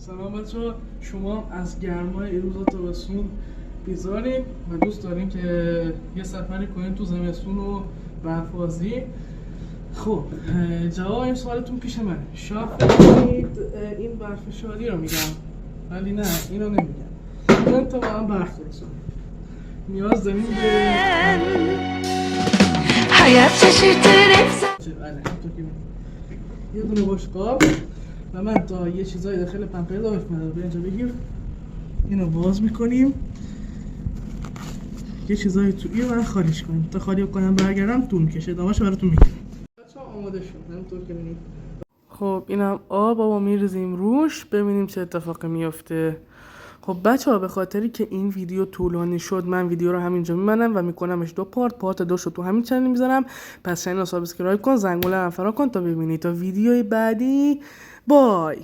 سلام بچه‌ها، شما هم از گرمای این روزا تابستون بیزارین و دوست داریم که یه سفری کنیم تو زمستون و برف‌بازی. خب جواب این سوالتون پیش من. شاید فکرید این برف شادی رو میگم، ولی نه، اینو نمیگم. من تا با هم برف درست کنیم نیاز داریم به حیات ششیرتره یه دونه بشقاب و من تا یه چیزایی داخل پمپر اضافه کنم. به اینجا بگیر، اینو باز میکنیم، یه چیزایی تو این رو خالیش کنیم. تا خالی کنم برگردم طول میکشه، داماشو براتون میگم. بچه‌ها آماده شد، همونطور که می‌بینید. خب اینم آبو میریزیم روش ببینیم چه اتفاقی میفته. خب بچه‌ها به خاطری که این ویدیو طولانی شد، من ویدیو رو همینجا می‌بندم و میکنمش دو پارت دو شد تو همین چنل میذارم. پس چنل رو سابسکرایب کن، زنگوله هم فرا کن تا ببینید تا ویدیوی بعدی. بای.